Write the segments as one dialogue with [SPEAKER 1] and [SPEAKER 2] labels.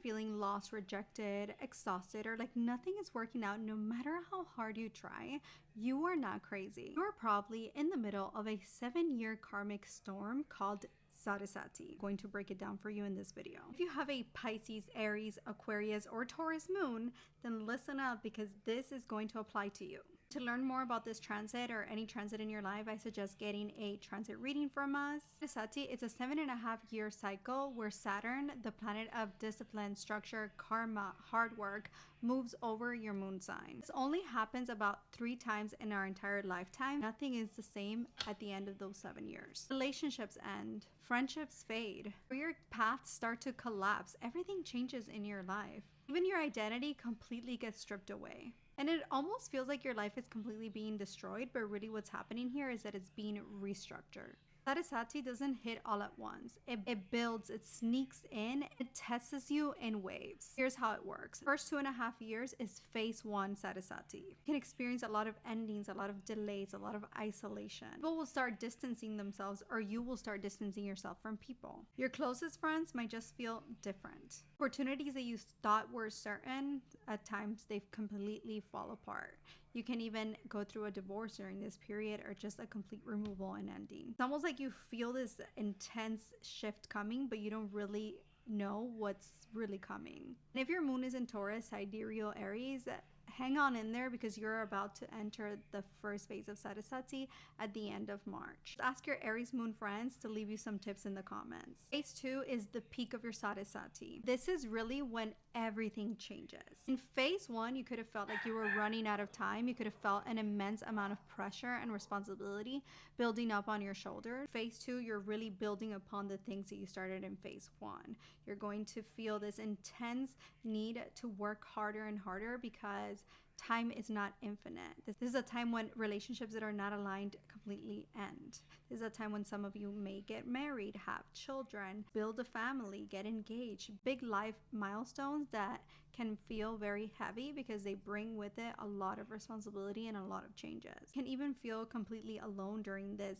[SPEAKER 1] feeling lost, rejected, exhausted, or like nothing is working out, no matter how hard you try, you are not crazy. You are probably in the middle of a 7-year karmic storm called Sade. I'm going to break it down for you in this video. If you have a Pisces, Aries, Aquarius, or Taurus moon, then listen up because this is going to apply to you. To learn more about this transit or any transit in your life, I suggest getting a transit reading from us. Sati, it's a 7.5-year cycle where Saturn, the planet of discipline, structure, karma, hard work, moves over your moon sign. This only happens about 3 times in our entire lifetime. Nothing is the same at the end of those 7 years. Relationships end, friendships fade, career paths start to collapse, everything changes in your life. Even your identity completely gets stripped away. And it almost feels like your life is completely being destroyed, but really what's happening here is that it's being restructured. Sati doesn't hit all at once. It builds, it sneaks in, it tests you in waves. Here's how it works. First 2.5 years is phase 1 Sati. You can experience a lot of endings, a lot of delays, a lot of isolation. People will start distancing themselves, or you will start distancing yourself from people. Your closest friends might just feel different. Opportunities that you thought were certain, at times they completely fall apart. You can even go through a divorce during this period, or just a complete removal and ending. It's almost like you feel this intense shift coming, but you don't really know what's really coming. And if your moon is in Taurus, sidereal Aries, hang on in there because you're about to enter the first phase of Sati at the end of March. Ask your Aries moon friends to leave you some tips in the comments. Phase 2 is the peak of your Sati. This is really when everything changes. In phase 1, you could have felt like you were running out of time. You could have felt an immense amount of pressure and responsibility building up on your shoulders. Phase 2, you're really building upon the things that you started in phase 1. You're going to feel this intense need to work harder and harder because time is not infinite. This is a time when relationships that are not aligned completely end. This is a time when some of you may get married, have children, build a family, get engaged. Big life milestones that can feel very heavy because they bring with it a lot of responsibility and a lot of changes. You can even feel completely alone during this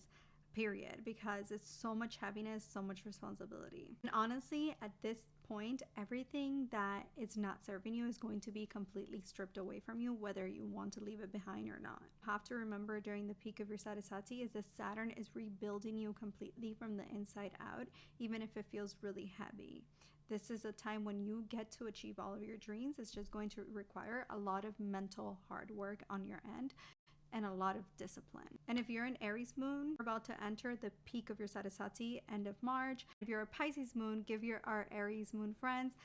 [SPEAKER 1] period because it's so much heaviness, so much responsibility. And honestly, at this point, everything that is not serving you is going to be completely stripped away from you, whether you want to leave it behind or not. You have to remember during the peak of your Sati is that Saturn is rebuilding you completely from the inside out, even if it feels really heavy. This is a time when you get to achieve all of your dreams. It's just going to require a lot of mental hard work on your end and a lot of discipline. And if you're an Aries moon, you're about to enter the peak of your Sati end of March. If you're a Pisces moon, give our Aries moon friends